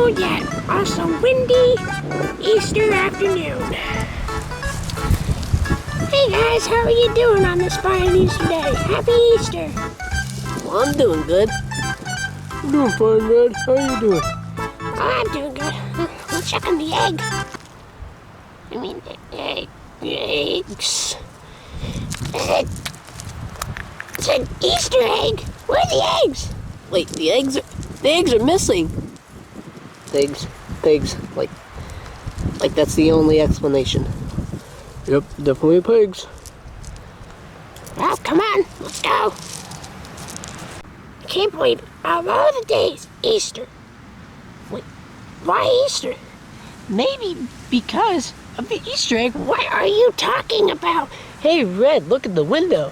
cold yet also windy Easter afternoon. Hey guys, how are you doing on this fine Easter day? Happy Easter! Well, I'm doing good. I'm doing fine, Red. How are you doing? Oh, I'm doing good. Let's check on the egg. Eggs. It's an Easter egg. Where are the eggs? Wait, the eggs are missing. Pigs. Like that's the only explanation. Yep, definitely pigs. Well, come on, let's go. I can't believe it. Of all the days, Easter. Wait, why Easter? Maybe because of the Easter egg. What are you talking about? Hey, Red, look at the window.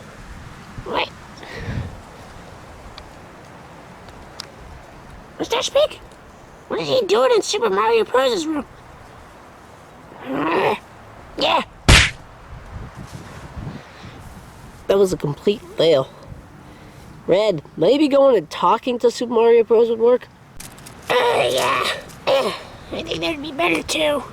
What? Mustache Pig? What is he doing in Super Mario Bros.'s room? Yeah. That was a complete fail. Red, maybe going and talking to Super Mario Bros. Would work? Yeah. I think that'd be better too.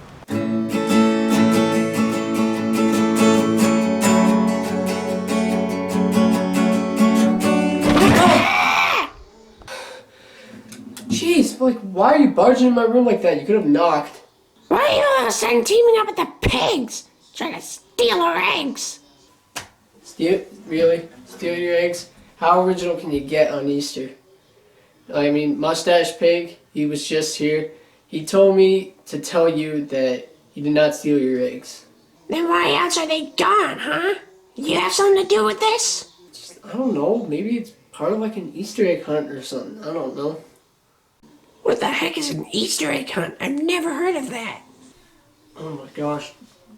Jeez, like, why are you barging in my room like that? You could have knocked. Why are you all of a sudden teaming up with the pigs? Trying to steal our eggs? Really? Steal your eggs? How original can you get on Easter? I mean, Mustache Pig, he was just here. He told me to tell you that he did not steal your eggs. Then why else are they gone, huh? You have something to do with this? I don't know. Maybe it's part of like an Easter egg hunt or something. I don't know. What the heck is an Easter egg hunt? I've never heard of that. Oh my gosh.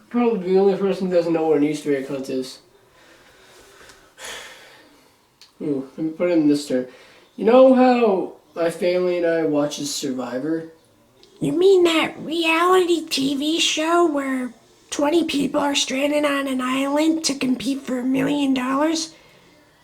Probably the only person who doesn't know what an Easter egg hunt is. Ooh, let me put it in this term. You know how my family and I watches Survivor? You mean that reality TV show where 20 people are stranded on an island to compete for $1 million?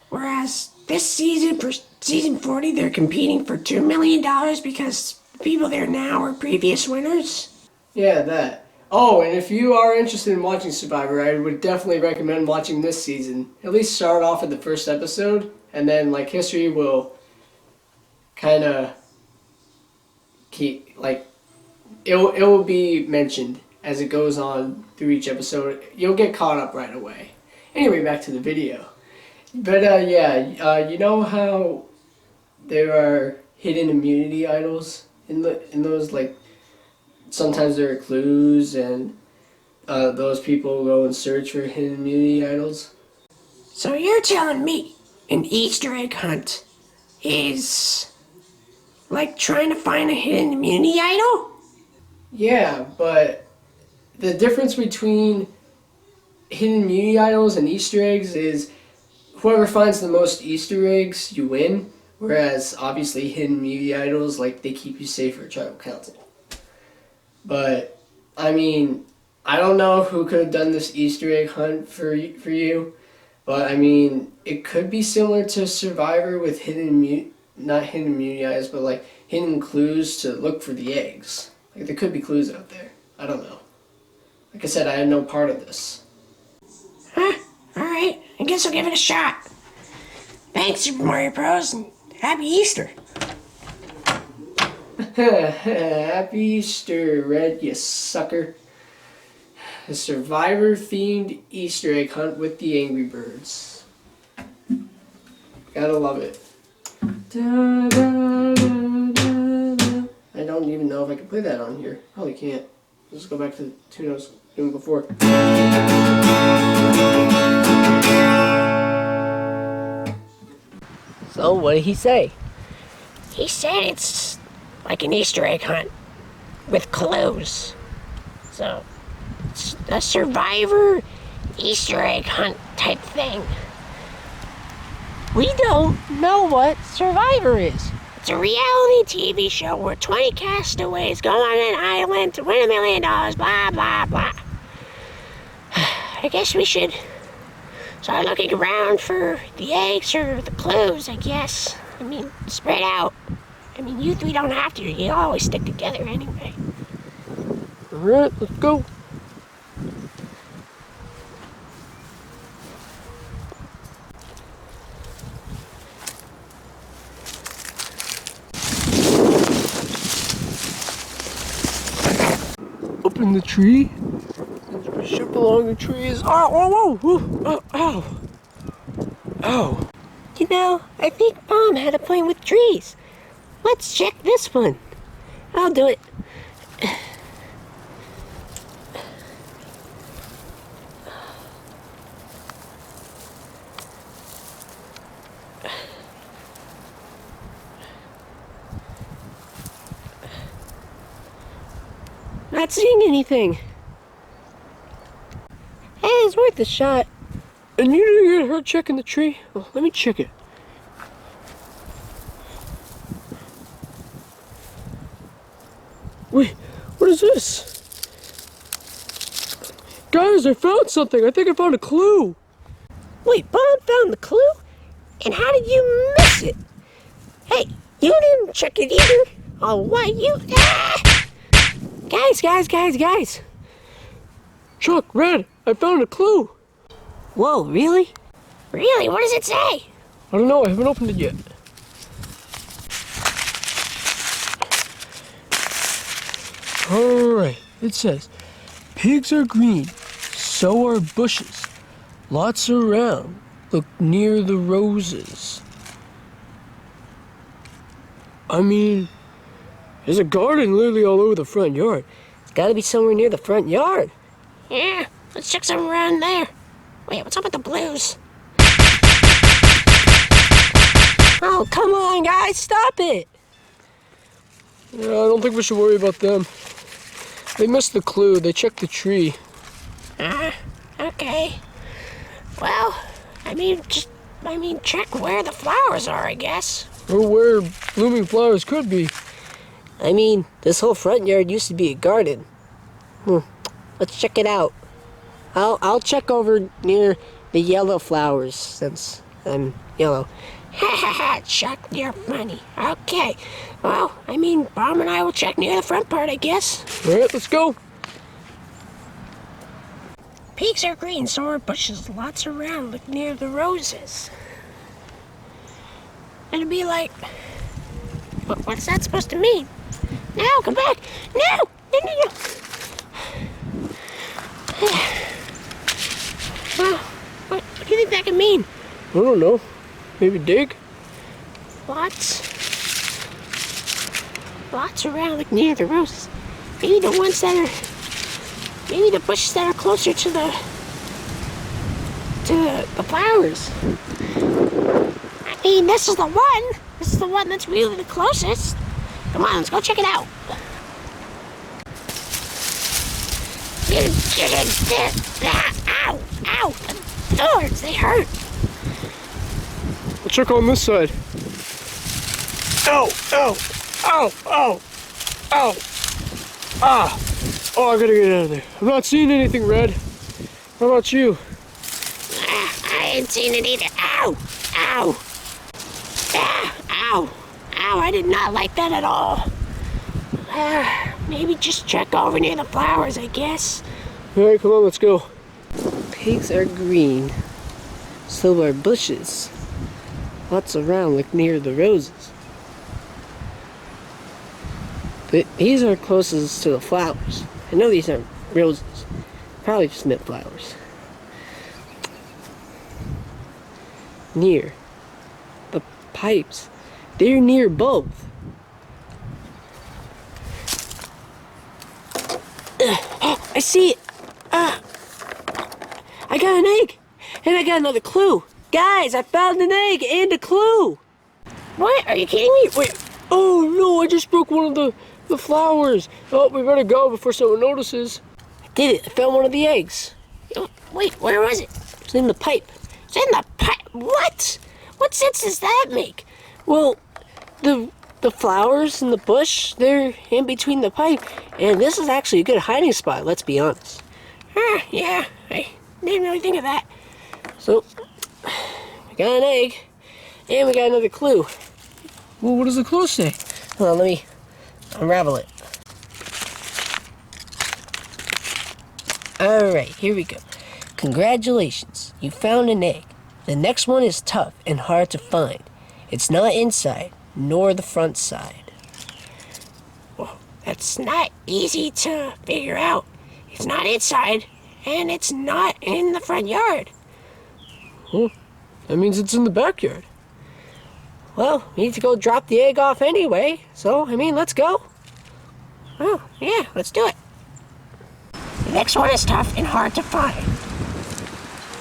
Whereas this season, for season 40, they're competing for $2 million because the people there now are previous winners? Yeah, that. Oh, and if you are interested in watching Survivor, I would definitely recommend watching this season. At least start off with the first episode, and then like history will kind of keep like it will be mentioned as it goes on through each episode. You'll get caught up right away. Anyway, back to the video. But you know how there are hidden immunity idols in those, like sometimes there are clues and those people go and search for hidden immunity idols. So you're telling me an Easter egg hunt is like trying to find a hidden immunity idol? Yeah, but the difference between hidden immunity idols and Easter eggs is whoever finds the most Easter eggs, you win. Whereas, obviously, hidden immunity idols, like, they keep you safe for tribal council. But, I mean, I don't know who could have done this Easter egg hunt for you. But, I mean, it could be similar to Survivor with not hidden immunity idols, but, like, hidden clues to look for the eggs. Like, there could be clues out there. I don't know. Like I said, I had no part of this. Huh? Alright, I guess I'll give it a shot. Thanks, Super Mario Bros. And Happy Easter. Happy Easter, Red, you sucker. A Survivor-themed Easter egg hunt with the Angry Birds. Gotta love it. Da, da, da, da, da. I don't even know if I can play that on here. Probably can't. Let's go back to the tune I was doing before. So, what did he say? He said it's like an Easter egg hunt with clues. So, it's a Survivor Easter egg hunt type thing. We don't know what Survivor is. It's a reality TV show where 20 castaways go on an island to win $1 million, blah, blah, blah. I guess we should start looking around for the eggs or the clues, I guess. I mean, spread out. I mean, you three don't have to. You always stick together anyway. Alright, let's go. Up in the tree. We shoot along the trees. Oh, whoa, whoa, ow. Ow. You know, I think Mom had a point with trees. Let's check this one. I'll do it. Not seeing anything. Hey, it's worth a shot. And you didn't get hurt checking the tree? Oh, let me check it. Wait, what is this? Guys, I found something. I think I found a clue. Wait, Mom found the clue? And how did you miss it? Hey, you didn't check it either. Oh, what you... Ah! Guys. Chuck, Red, I found a clue. Whoa, really? Really? What does it say? I don't know, I haven't opened it yet. Alright, it says, pigs are green, so are bushes. Lots around, look near the roses. I mean, there's a garden literally all over the front yard. It's gotta be somewhere near the front yard. Yeah, let's check some around there. Wait, what's up with the blues? Oh, come on, guys, stop it! Yeah, I don't think we should worry about them. They missed the clue, they checked the tree. Okay. Well, I mean, check where the flowers are, I guess. Or where blooming flowers could be. I mean, this whole front yard used to be a garden. Let's check it out. I'll check over near the yellow flowers since I'm yellow. Ha ha ha, Chuck, you're funny. Okay. Well, I mean, Mom and I will check near the front part, I guess. Alright, let's go. Peaks are green, so are bushes. Lots around, look near the roses. It'd be like... What's that supposed to mean? No, come back! No! No! Well, what do you think that could mean? I don't know. Maybe dig? Lots around, like near the roses. Maybe the ones that are, maybe the bushes that are closer to the flowers. I mean, this is the one. This is the one that's really the closest. Come on, let's go check it out. Ow, ow, the thorns, they hurt. We'll check on this side. Ow, ow, ow, ow, ow. Ah. Oh, I gotta get out of there. I'm not seeing anything, Red. How about you? I ain't seen it either. Ow, ow. Ow, ow, I did not like that at all. Maybe just check over near the flowers, I guess. Alright, come on, let's go. Pigs are green, so are bushes. Lots around, look near the roses. But these are closest to the flowers. I know these aren't roses. Probably just meant flowers. Near the pipes. They're near both. I see it. I got an egg. And I got another clue. Guys, I found an egg and a clue. What? Are you kidding me? Wait. Oh no, I just broke one of the flowers. Oh, we better go before someone notices. I did it. I found one of the eggs. Wait, where was it? It's in the pipe. It's in the pipe. What? What sense does that make? Well, the flowers in the bush, they're in between the pipe. And this is actually a good hiding spot, let's be honest. Yeah, I didn't really think of that. So, we got an egg, and we got another clue. Well, what does the clue say? Hold on, let me unravel it. Alright, here we go. Congratulations, you found an egg. The next one is tough and hard to find. It's not inside, nor the front side. Well, that's not easy to figure out. It's not inside, and it's not in the front yard. Well, that means it's in the backyard. Well, we need to go drop the egg off anyway, so, let's go. Oh, yeah, let's do it. The next one is tough and hard to find.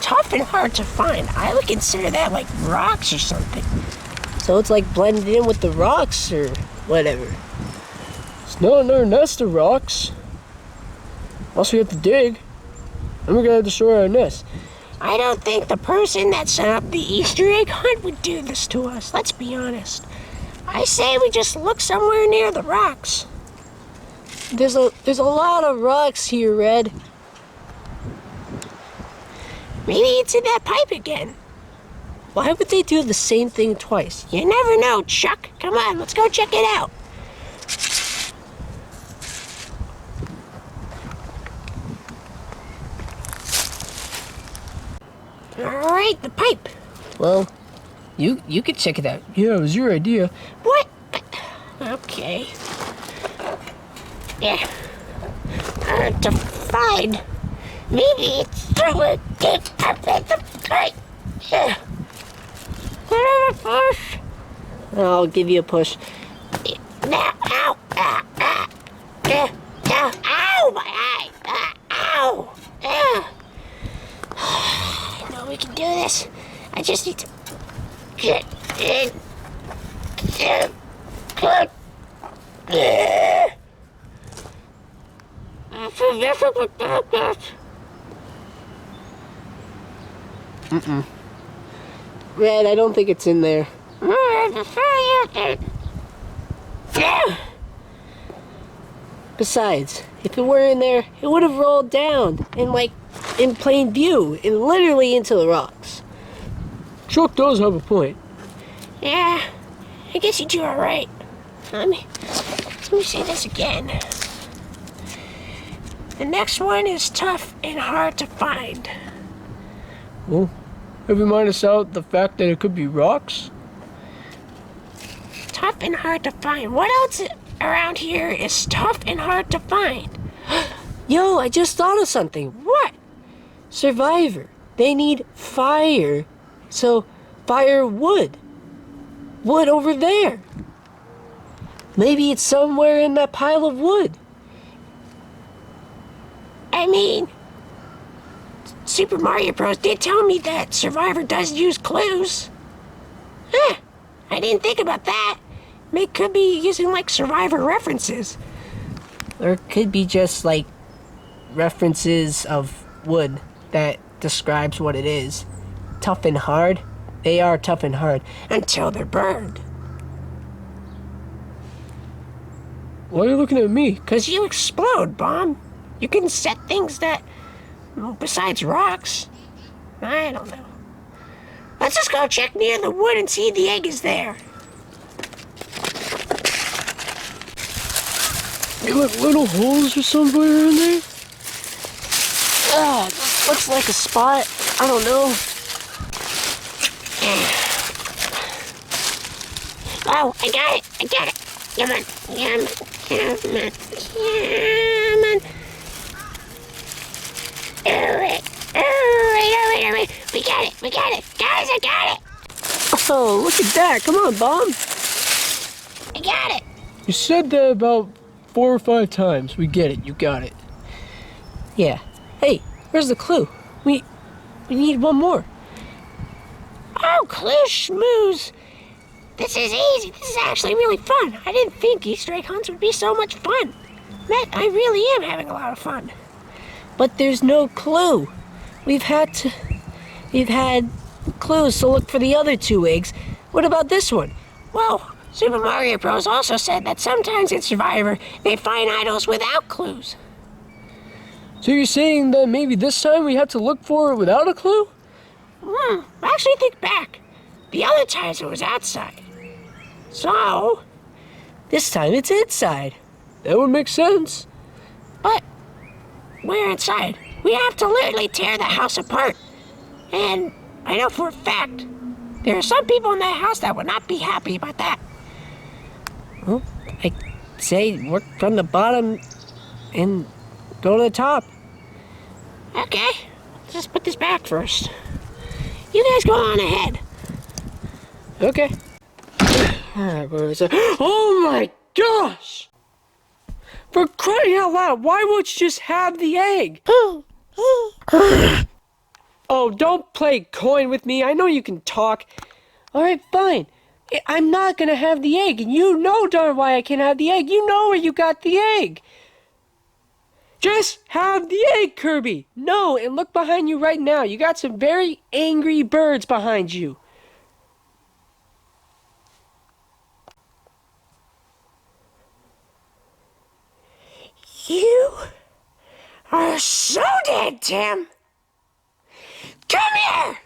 Tough and hard to find? I would consider that like rocks or something. So it's like blended in with the rocks or whatever. It's not another nest of rocks. Also, we have to dig. And we're gonna destroy our nest. I don't think the person that set up the Easter egg hunt would do this to us, let's be honest. I say we just look somewhere near the rocks. There's a lot of rocks here, Red. Maybe it's in that pipe again. Why would they do the same thing twice? You never know, Chuck. Come on, let's go check it out. Alright, the pipe. Well, you could check it out. Yeah, it was your idea. What? Okay. Yeah. Hard to find. Maybe it's somewhere deep up at the pipe. Yeah. Give it a push. I'll give you a push. Now, ow, ow, ow. Yeah, ow, ow, my eye. Ow. Yeah. I know we can do this. I just need to get in. Red, I don't think it's in there. Besides, if it were in there, it would have rolled down and in plain view and literally into the rocks. Chuck does have a point. Yeah, I guess you do alright. Let me say this again. The next one is tough and hard to find. Well, have you minus out the fact that it could be rocks? Tough and hard to find. What else around here is tough and hard to find? Yo, I just thought of something. What? Survivor. They need fire. So, firewood. Wood over there. Maybe it's somewhere in that pile of wood. I mean, Super Mario Bros. Did tell me that Survivor does use clues. Huh, I didn't think about that. It could be using Survivor references. Or it could be just references of wood that describes what it is. Tough and hard. They are tough and hard. Until they're burned. Why are you looking at me? 'Cause you explode, Bomb. You can set things that, besides rocks. I don't know. Let's just go check near the wood and see if the egg is there. You like little holes or somewhere in there? Looks like a spot. I don't know. Oh, I got it. Come on. Come on. Alright. We got it. Guys, I got it. Oh, look at that. Come on, Bomb. I got it. You said that about 4 or 5 times. We get it. You got it. Yeah. Hey, where's the clue? We need one more. Oh, clue schmooze. This is easy. This is actually really fun. I didn't think Easter egg hunts would be so much fun. Matt, I really am having a lot of fun. But there's no clue. We've had clues to look for the other 2 eggs. What about this one? Well, Super Mario Bros. Also said that sometimes in Survivor, they find idols without clues. So you're saying that maybe this time we have to look for it without a clue? Actually, think back. The other times it was outside. So, This time it's inside. That would make sense. But we're inside. We have to literally tear the house apart. And I know for a fact there are some people in that house that would not be happy about that. Well, I say work from the bottom and go to the top. Okay, just put this back first. You guys go on ahead. Okay. Oh my gosh! For crying out loud, why won't you just have the egg? Oh, don't play coin with me. I know you can talk. All right, fine. I'm not gonna have the egg, and you know darn why I can't have the egg. You know where you got the egg. Just have the egg, Kirby. No, and look behind you right now. You got some very angry birds behind you. You are so dead, Tim. Come here!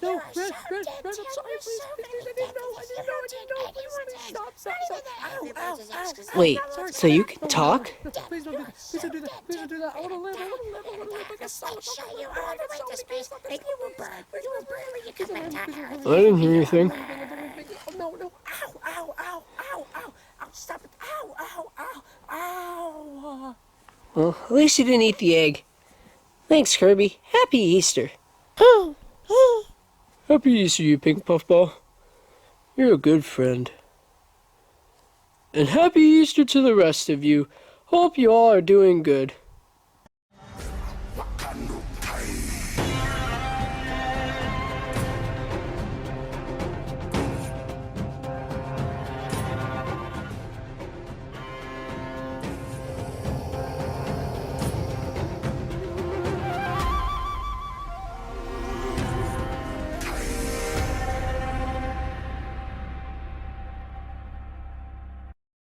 No, Red, I'm sorry, please. I didn't know. Stop. Ow. Wait, so you can talk? Please don't do that. Please don't do that. I want to live. I didn't hear anything. No. Ow. Stop it. Ow. Well, at least you didn't eat the egg. Thanks, Kirby. Happy Easter. Happy Easter, you pink puffball. You're a good friend. And happy Easter to the rest of you. Hope you all are doing good.